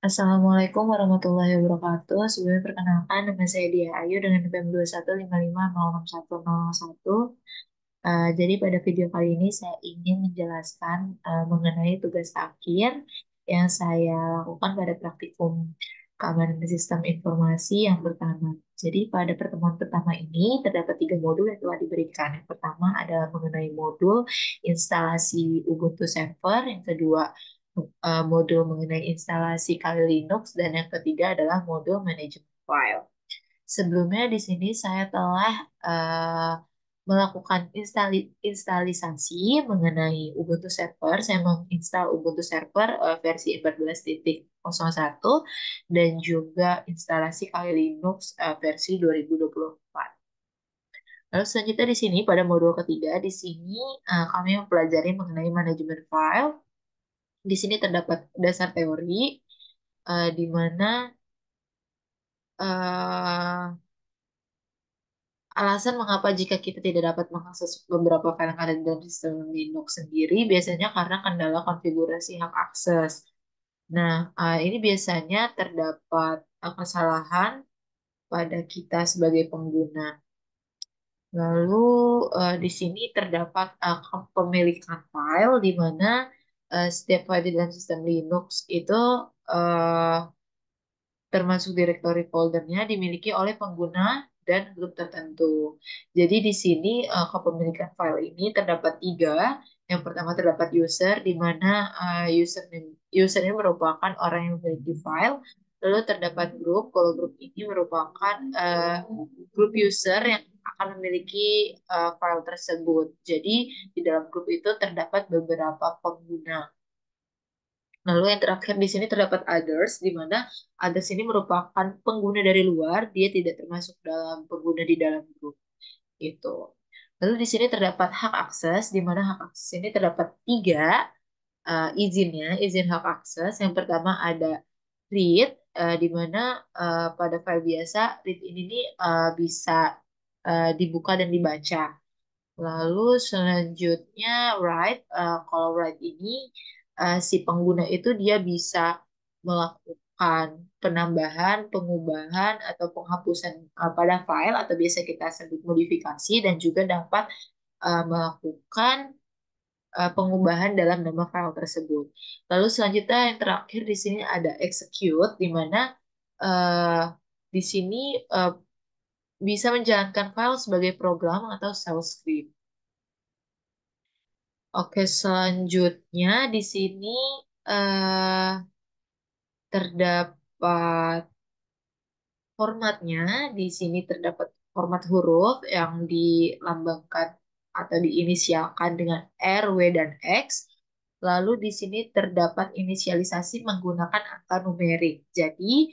Assalamualaikum warahmatullahi wabarakatuh. Sebelumnya perkenalkan, nama saya Dia Ayu dengan NPM 215506101. Jadi pada video kali ini saya ingin menjelaskan mengenai tugas akhir yang saya lakukan pada praktikum keamanan sistem informasi yang pertama. Jadi pada pertemuan pertama ini terdapat tiga modul yang telah diberikan. Yang pertama adalah mengenai modul instalasi Ubuntu Server, yang kedua modul mengenai instalasi Kali Linux, dan yang ketiga adalah modul manajemen file. Sebelumnya di sini saya telah eh, melakukan instalisasi mengenai Ubuntu Server. Saya menginstal Ubuntu Server versi 14.01 dan juga instalasi Kali Linux versi 2024. Lalu selanjutnya di sini pada modul ketiga di sini kami mempelajari mengenai manajemen file. Di sini terdapat dasar teori di mana eh, alasan mengapa jika kita tidak dapat mengakses beberapa file yang ada di dalam sistem Linux sendiri, biasanya karena kendala konfigurasi hak akses. Nah, ini biasanya terdapat kesalahan pada kita sebagai pengguna. Lalu di sini terdapat kepemilikan file di mana setiap file di dalam sistem Linux itu eh, termasuk direktori foldernya dimiliki oleh pengguna dan grup tertentu. Jadi di sini kepemilikan file ini terdapat tiga. Yang pertama terdapat user, di mana user ini merupakan orang yang memiliki file. Lalu terdapat grup, kalau grup ini merupakan grup user yang akan memiliki file tersebut. Jadi di dalam grup itu terdapat beberapa pengguna. Lalu yang terakhir di sini terdapat others, di mana others ini merupakan pengguna dari luar, dia tidak termasuk dalam pengguna di dalam grup gitu. Lalu di sini terdapat hak akses, di mana hak akses ini terdapat tiga izinnya, izin hak akses. Yang pertama ada read, di mana pada file biasa read ini nih, bisa dibuka dan dibaca. Lalu selanjutnya write, kalau write ini si pengguna itu dia bisa melakukan penambahan, pengubahan atau penghapusan pada file atau biasa kita sebut modifikasi dan juga dapat melakukan pengubahan dalam nama file tersebut. Lalu selanjutnya yang terakhir di sini ada execute di mana eh, di sini eh, bisa menjalankan file sebagai program atau shell script. Oke, selanjutnya di sini eh, terdapat formatnya. Di sini terdapat format huruf yang dilambangkan atau diinisialkan dengan R, W, dan X. Lalu di sini terdapat inisialisasi menggunakan angka numerik. Jadi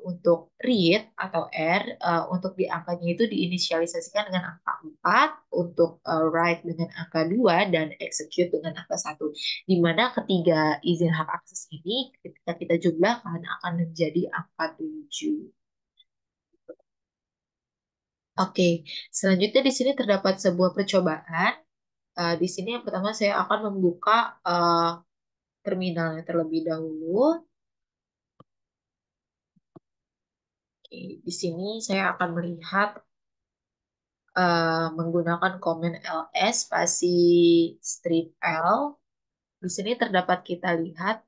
untuk read atau R, untuk di angkanya itu diinisialisasikan dengan angka 4, untuk write dengan angka 2, dan execute dengan angka 1. Di mana ketiga izin hak akses ini ketika kita jumlahkan akan menjadi angka 7. Oke, selanjutnya di sini terdapat sebuah percobaan. Di sini yang pertama saya akan membuka terminalnya terlebih dahulu. Oke, di sini saya akan melihat menggunakan komen ls spasi strip L. Di sini terdapat kita lihat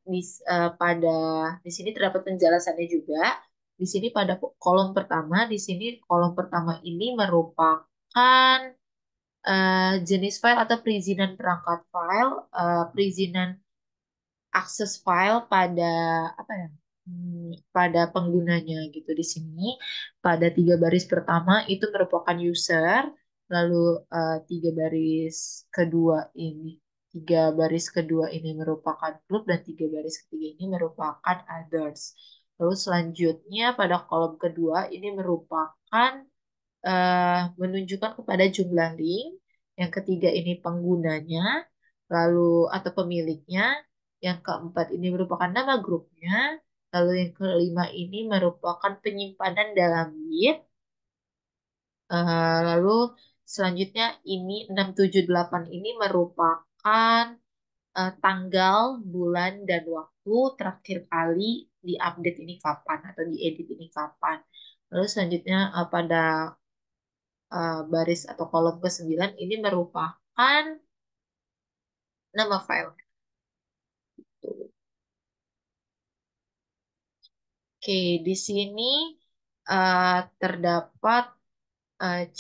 pada di sini terdapat penjelasannya juga. Di sini pada kolom pertama, di sini kolom pertama ini merupakan jenis file atau perizinan perangkat file, perizinan akses file pada apa ya? Pada penggunanya gitu di sini. Pada tiga baris pertama itu merupakan user, lalu tiga baris kedua ini merupakan group dan tiga baris ketiga ini merupakan others. Lalu selanjutnya pada kolom kedua ini merupakan menunjukkan kepada jumlah link. Yang ketiga ini penggunanya, lalu atau pemiliknya. Yang keempat ini merupakan nama grupnya. Lalu yang kelima ini merupakan penyimpanan dalam bit. Lalu selanjutnya ini 678 ini merupakan tanggal, bulan, dan waktu terakhir kali diupdate ini kapan atau diedit ini kapan. Lalu selanjutnya pada baris atau kolom ke-9 ini merupakan nama file. Oke, di sini terdapat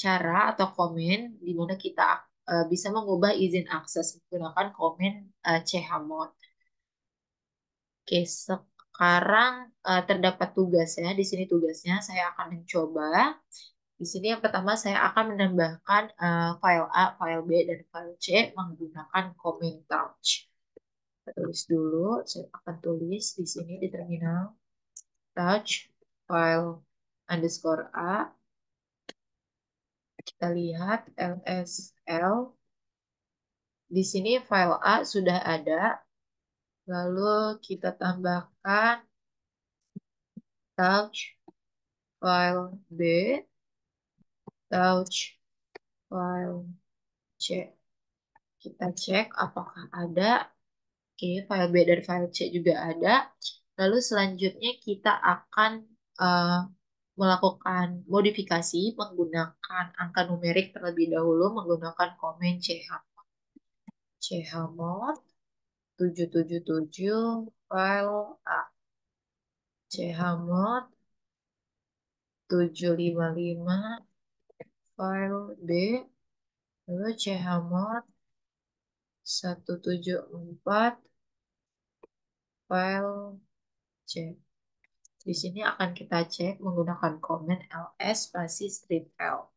cara atau komen di mana kita bisa mengubah izin akses menggunakan komen chmod. Oke, sekarang terdapat tugas ya. Di sini tugasnya saya akan mencoba. Di sini yang pertama saya akan menambahkan file A, file B, dan file C menggunakan comment touch. Kita tulis dulu, saya akan tulis di sini di terminal touch file underscore A. Kita lihat lsl. Di sini file A sudah ada. Lalu kita tambahkan touch file B, touch file C. Kita cek apakah ada. Oke, file B dan file C juga ada. Lalu selanjutnya kita akan eh, melakukan modifikasi menggunakan angka numerik terlebih dahulu menggunakan komen chmod 777 file A, chmod 755 file B, lalu chmod 174 file C. Di sini akan kita cek menggunakan komen ls spasi strip L.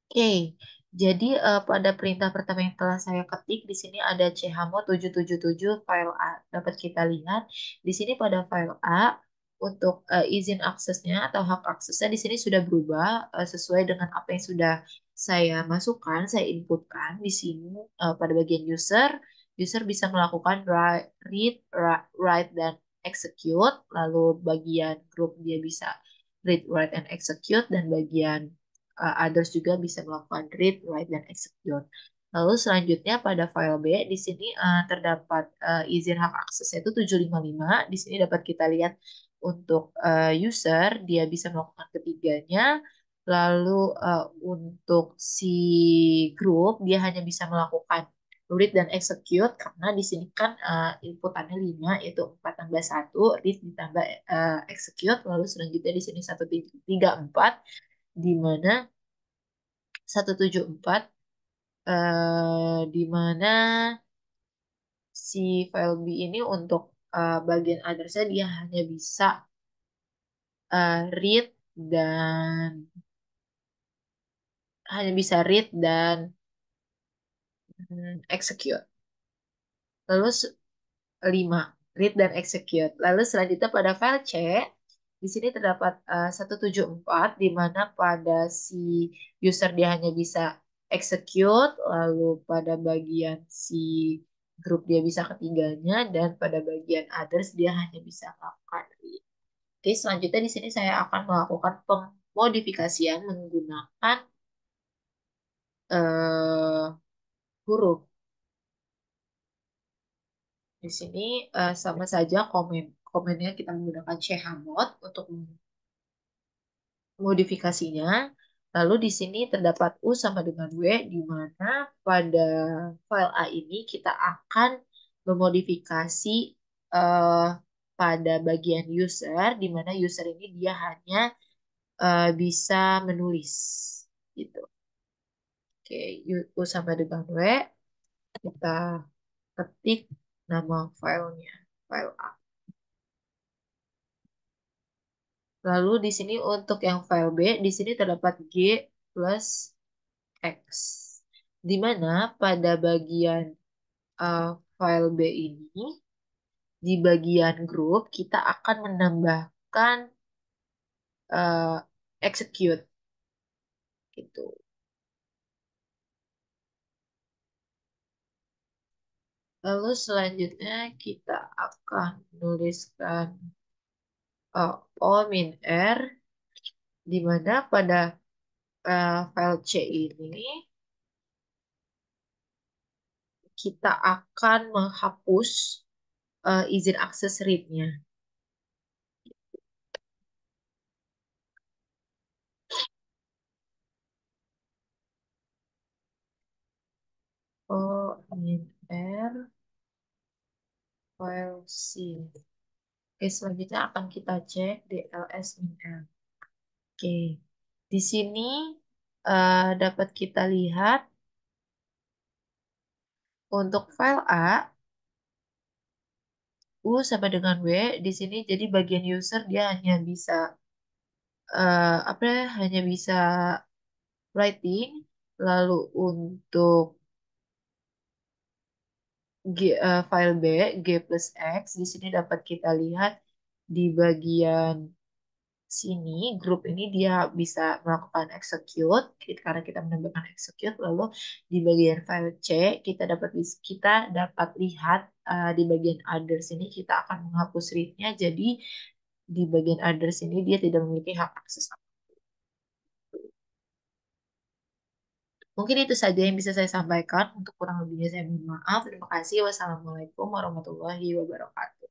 Oke, jadi pada perintah pertama yang telah saya ketik di sini ada chmod 777 file A. Dapat kita lihat di sini pada file A untuk izin aksesnya atau hak aksesnya di sini sudah berubah sesuai dengan apa yang sudah saya masukkan, saya inputkan di sini pada bagian user. User bisa melakukan read, write, dan execute. Lalu bagian group dia bisa read, write, and execute, dan bagian others juga bisa melakukan read, write, dan execute. Lalu selanjutnya pada file B, di sini terdapat izin hak akses yaitu 755. Di sini dapat kita lihat untuk user, dia bisa melakukan ketiganya. Lalu untuk si grup, dia hanya bisa melakukan read dan execute karena di sini kan inputannya 5 yaitu 4 tambah 1, read ditambah execute. Lalu selanjutnya di sini 134 di mana 174 di mana si file B ini untuk bagian addressnya dia hanya bisa read dan execute. Lalu 5 read dan execute. Lalu selanjutnya pada file C di sini terdapat 174 di mana pada si user dia hanya bisa execute, lalu pada bagian si grup dia bisa ketiganya, dan pada bagian others dia hanya bisa melakukan read. Oke, selanjutnya di sini saya akan melakukan pemodifikasian menggunakan eh, huruf. Di sini sama saja komennya kita menggunakan chmod untuk modifikasinya. Lalu di sini terdapat U sama dengan W, di mana pada file A ini kita akan memodifikasi eh, pada bagian user, di mana user ini dia hanya bisa menulis. Gitu. Oke, U sama dengan W, kita ketik nama filenya, file A. Lalu di sini untuk yang file B, di sini terdapat G plus X. Di mana pada bagian uh, file B ini, di bagian grup, kita akan menambahkan execute. Gitu. Lalu selanjutnya kita akan menuliskan O min R, di mana pada file C ini kita akan menghapus izin akses read-nya. Oh, in R, file C. Oke, selanjutnya akan kita cek DLS min L. Oke, di sini dapat kita lihat untuk file A, U sama dengan W di sini jadi bagian user dia hanya bisa apa ya, hanya bisa writing, lalu untuk file B G plus X di sini dapat kita lihat di bagian sini grup ini dia bisa melakukan execute karena kita menambahkan execute, lalu di bagian file C kita dapat lihat di bagian others ini kita akan menghapus read-nya, jadi di bagian others ini dia tidak memiliki hak akses. Mungkin itu saja yang bisa saya sampaikan. Untuk kurang lebihnya saya mohon maaf. Terima kasih. Wassalamualaikum warahmatullahi wabarakatuh.